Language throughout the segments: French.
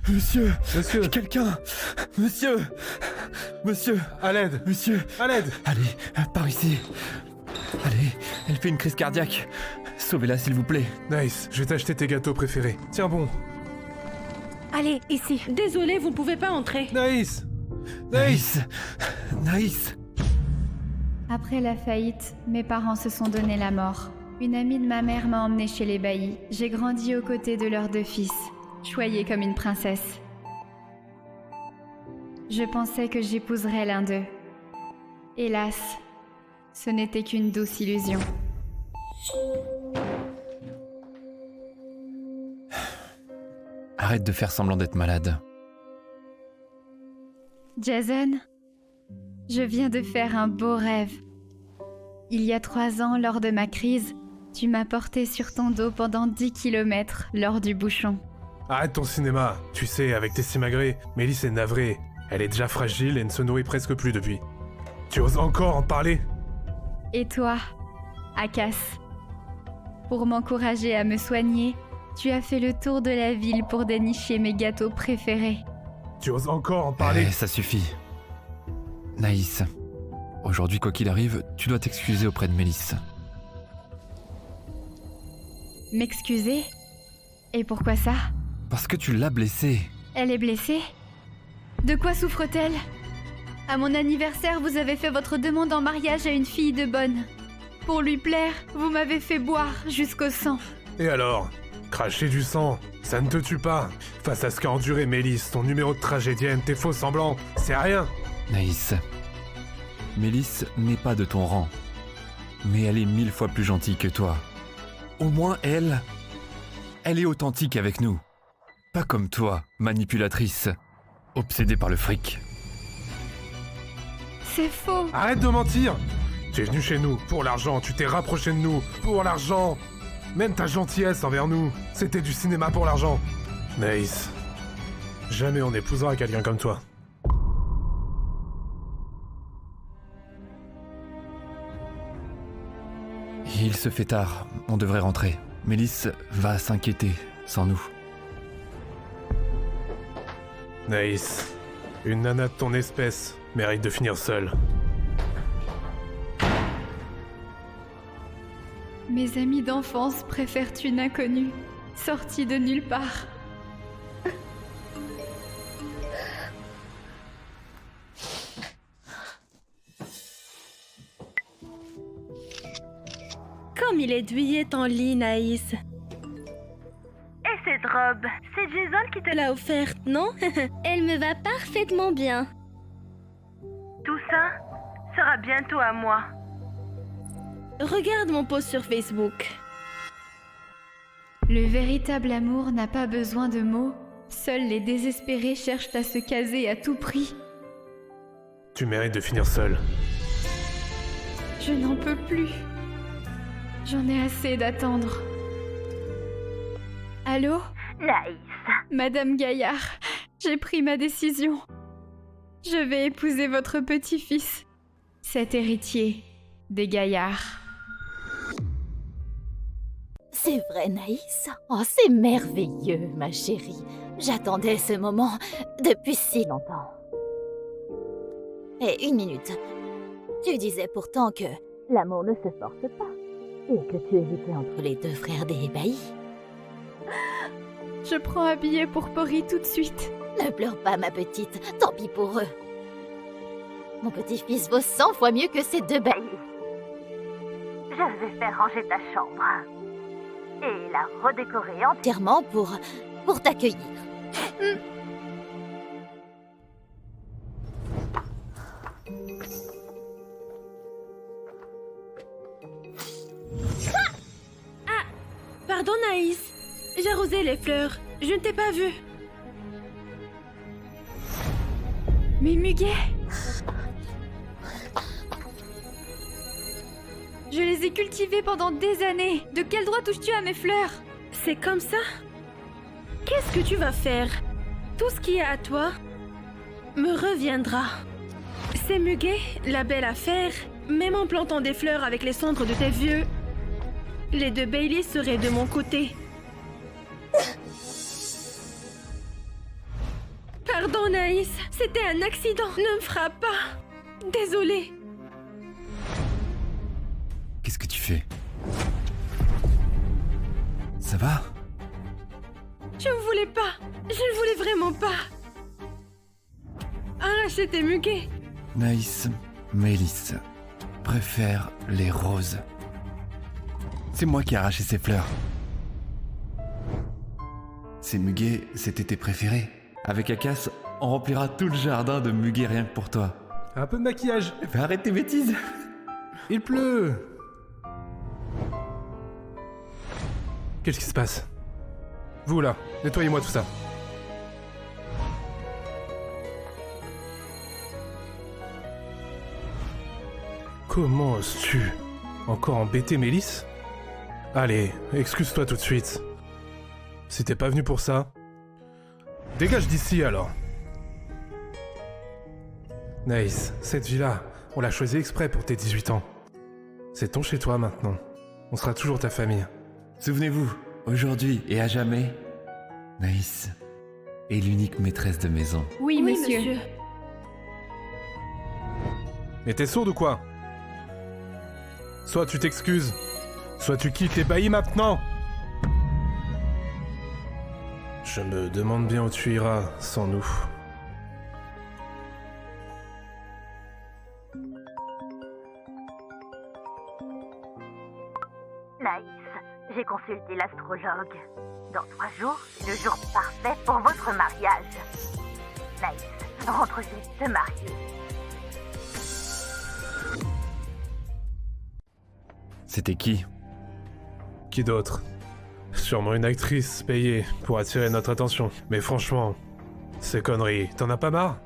Monsieur. Monsieur. Quelqu'un. Monsieur. À l'aide. Monsieur. À l'aide. Allez, par ici. Allez, elle fait une crise cardiaque. Sauvez-la s'il vous plaît. Nice, je vais t'acheter tes gâteaux préférés. Tiens bon. Allez, ici. Désolé, vous ne pouvez pas entrer. Nice. Nice. Après la faillite, mes parents se sont donné la mort. Une amie de ma mère m'a emmenée chez les Bailly. J'ai grandi aux côtés de leurs 2 fils, choyée comme une princesse. Je pensais que j'épouserais l'un d'eux. Hélas, ce n'était qu'une douce illusion. Arrête de faire semblant d'être malade. Jason, je viens de faire un beau rêve. Il y a 3 ans, lors de ma crise, tu m'as porté sur ton dos pendant 10 km lors du bouchon. Arrête ton cinéma. Tu sais, avec tes simagrées, Mélisse est navrée. Elle est déjà fragile et ne se nourrit presque plus depuis. Tu oses encore en parler? Et toi, Akas, pour m'encourager à me soigner, tu as fait le tour de la ville pour dénicher mes gâteaux préférés. Tu oses encore en parler? Ça suffit. Naïs, aujourd'hui quoi qu'il arrive, tu dois t'excuser auprès de Mélisse. M'excuser? Et pourquoi ça? Parce que tu l'as blessée. Elle est blessée? De quoi souffre-t-elle? À mon anniversaire, vous avez fait votre demande en mariage à une fille de bonne. Pour lui plaire, vous m'avez fait boire jusqu'au sang. Et alors? Cracher du sang, ça ne te tue pas. Face à ce qu'a enduré Mélisse, ton numéro de tragédienne, tes faux semblants, c'est rien. Naïs, Mélisse n'est pas de ton rang. Mais elle est 1000 fois plus gentille que toi. Au moins elle est authentique avec nous. Pas comme toi, manipulatrice, obsédée par le fric. C'est faux. Arrête de mentir. Tu es venu chez nous pour l'argent, tu t'es rapproché de nous pour l'argent. Même ta gentillesse envers nous, c'était du cinéma pour l'argent. Naïs, jamais on épousera quelqu'un comme toi. Il se fait tard, on devrait rentrer. Mélisse va s'inquiéter sans nous. Naïs, une nana de ton espèce mérite de finir seule. Mes amis d'enfance préfèrent une inconnue, sortie de nulle part. Comme il est douillet ton lit, Naïs. Et cette robe, c'est Jason qui te l'a... l'a offerte, non? Elle me va parfaitement bien. Tout ça sera bientôt à moi. Regarde mon post sur Facebook. Le véritable amour n'a pas besoin de mots. Seuls les désespérés cherchent à se caser à tout prix. Tu mérites de finir seule. Je n'en peux plus. J'en ai assez d'attendre. Allô? Naïs. Madame Gaillard, j'ai pris ma décision. Je vais épouser votre petit-fils, cet héritier des Gaillards. C'est vrai, Naïs. Oh, c'est merveilleux, ma chérie. J'attendais ce moment depuis si longtemps. Et une minute. Tu disais pourtant que l'amour ne se force pas. Et que tu hésitais entre les 2 frères des Bailly. Je prends un billet pour Paris tout de suite. Ne pleure pas, ma petite. Tant pis pour eux. Mon petit-fils vaut 100 fois mieux que ces 2 Bailly. Je vais faire ranger ta chambre. Et la redécorer Entièrement pour t'accueillir. Pardon, Naïs. J'ai arrosé les fleurs. Je ne t'ai pas vue. Mais Muguet! Je les ai cultivées pendant des années. De quel droit touches-tu à mes fleurs? C'est comme ça? Qu'est-ce que tu vas faire? Tout ce qui est à toi me reviendra. C'est Muguet, la belle affaire. Même en plantant des fleurs avec les cendres de tes vieux, les 2 Bailey seraient de mon côté. Pardon, Naïs. C'était un accident. Ne me frappe pas. Désolée. Qu'est-ce que tu fais? Ça va? Je ne voulais pas. Je ne voulais vraiment pas. Arracher tes muguets. Naïs, Mélisse préfère les roses. C'est moi qui ai arraché ces fleurs. Ces muguets, c'était tes préférés. Avec Akas, on remplira tout le jardin de muguets rien que pour toi. Un peu de maquillage. Mais arrête tes bêtises. Il pleut. Qu'est-ce qui se passe? Vous là, nettoyez-moi tout ça. Comment oses-tu encore embêter Mélisse? Allez, excuse-toi tout de suite. Si t'es pas venu pour ça, dégage d'ici alors. Naïs, cette vie-là, on l'a choisie exprès pour tes 18 ans. C'est ton chez toi maintenant. On sera toujours ta famille. Souvenez-vous, aujourd'hui et à jamais, Naïs est l'unique maîtresse de maison. Oui, monsieur. Mais t'es sourde ou quoi? Soit tu t'excuses, soit tu quittes les baillis maintenant. Je me demande bien où tu iras sans nous. Naïs, j'ai consulté l'astrologue. Dans 3 jours, c'est le jour parfait pour votre mariage. Naïs, rentre vite te marier. C'était qui? Qui d'autre? Sûrement une actrice payée pour attirer notre attention. Mais franchement, ces conneries, t'en as pas marre?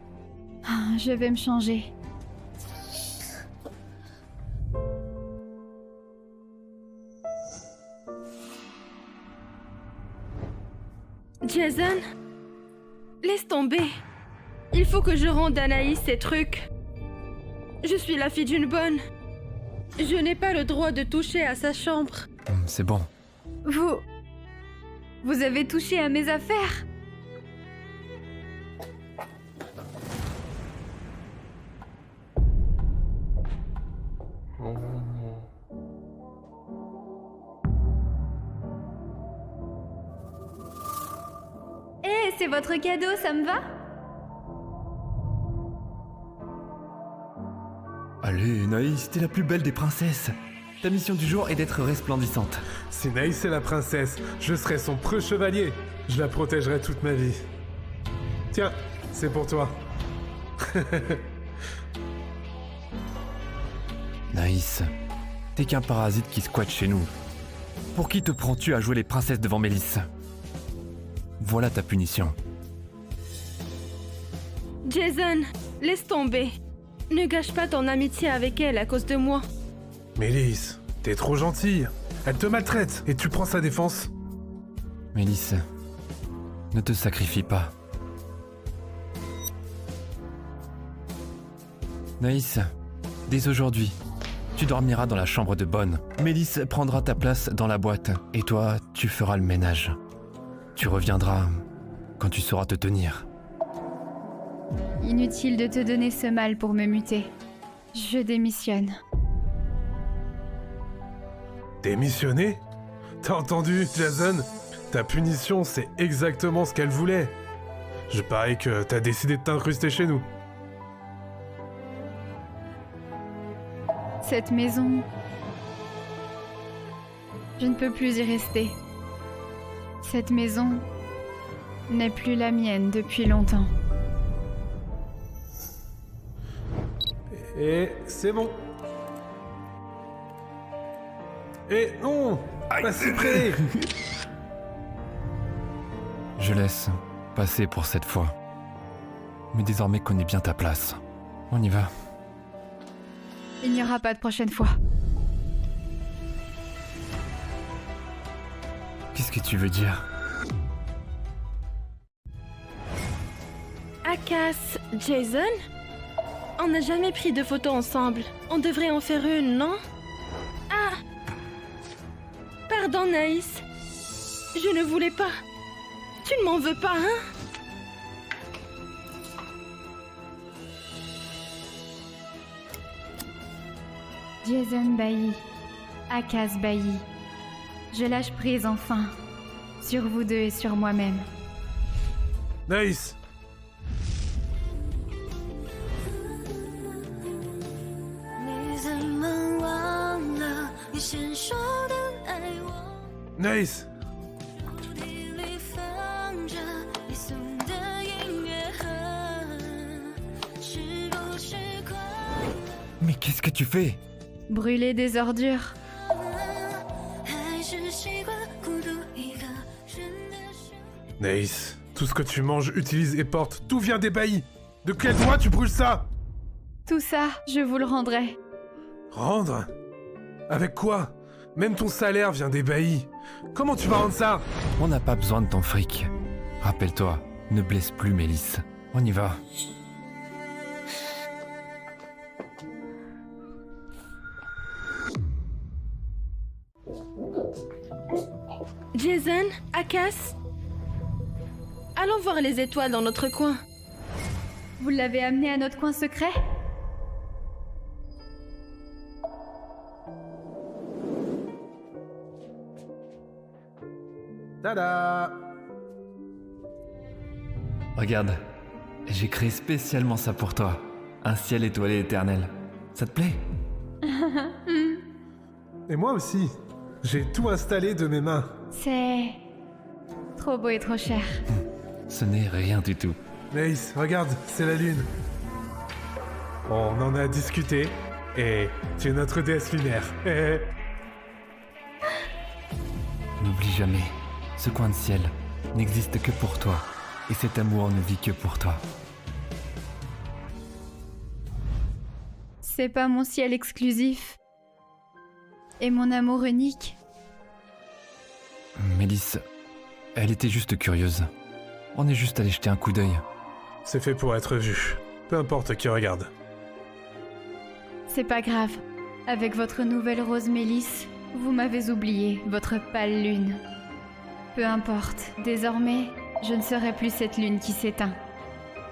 Ah, je vais me changer. Jason, laisse tomber. Il faut que je rende à Naïs ses trucs. Je suis la fille d'une bonne. Je n'ai pas le droit de toucher à sa chambre. C'est bon. Vous avez touché à mes affaires? Eh, c'est votre cadeau, ça me va? Allez, Naïs, t'es la plus belle des princesses. Ta mission du jour est d'être resplendissante. Si Naïs est la princesse, je serai son preux chevalier. Je la protégerai toute ma vie. Tiens, c'est pour toi. Naïs, t'es qu'un parasite qui squatte chez nous. Pour qui te prends-tu à jouer les princesses devant Mélisse? Voilà ta punition. Jason, laisse tomber. Ne gâche pas ton amitié avec elle à cause de moi. Mélisse, t'es trop gentille. Elle te maltraite et tu prends sa défense. Mélisse, ne te sacrifie pas. Naïs, dès aujourd'hui, tu dormiras dans la chambre de Bonne. Mélisse prendra ta place dans la boîte et toi, tu feras le ménage. Tu reviendras quand tu sauras te tenir. Inutile de te donner ce mal pour me muter. Je démissionne. Démissionner? T'as entendu, Jason? Ta punition, c'est exactement ce qu'elle voulait. Je parie que t'as décidé de t'incruster chez nous. Cette maison... Je ne peux plus y rester. Cette maison n'est plus la mienne depuis longtemps. Et c'est bon. Et non, pas si près. Je laisse passer pour cette fois. Mais désormais connais bien ta place. On y va. Il n'y aura pas de prochaine fois. Qu'est-ce que tu veux dire? Akas, Jason? On n'a jamais pris de photos ensemble. On devrait en faire une, non? Ah! Pardon, Naïs. Je ne voulais pas. Tu ne m'en veux pas, hein? Jason Bailly, Akas Bailly. Je lâche prise enfin, sur vous deux et sur moi-même. Naïs! Naïs! Mais qu'est-ce que tu fais? Brûler des ordures. Naïs, tout ce que tu manges, utilises et portes, tout vient des baillis. De quel droit tu brûles ça? Tout ça, je vous le rendrai. Rendre? Avec quoi? Même ton salaire vient des baillis. Comment tu vas rendre ça? On n'a pas besoin de ton fric. Rappelle-toi, ne blesse plus Mélisse. On y va. Jason, Akas, allons voir les étoiles dans notre coin. Vous l'avez amené à notre coin secret? Tada! Regarde, j'ai créé spécialement ça pour toi. Un ciel étoilé éternel. Ça te plaît? Et moi aussi. J'ai tout installé de mes mains. C'est... trop beau et trop cher. Ce n'est rien du tout. Naïs, regarde, c'est la lune. On en a discuté, et tu es notre déesse lunaire. N'oublie jamais, ce coin de ciel n'existe que pour toi. Et cet amour ne vit que pour toi. C'est pas mon ciel exclusif. Et mon amour unique. Mélisse, elle était juste curieuse. On est juste allé jeter un coup d'œil. C'est fait pour être vu. Peu importe qui regarde. C'est pas grave. Avec votre nouvelle rose Mélisse, vous m'avez oublié, votre pâle lune. Peu importe, désormais, je ne serai plus cette lune qui s'éteint.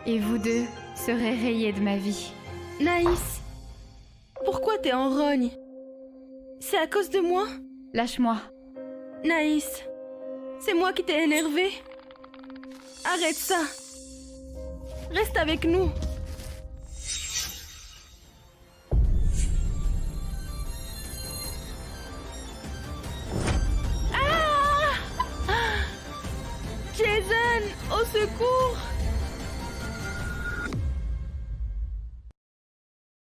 Et vous deux serez rayés de ma vie. Naïs, pourquoi t'es en rogne? C'est à cause de moi? Lâche-moi. Naïs, c'est moi qui t'ai énervé. Arrête ça. Reste avec nous. Ah! Jason, au secours!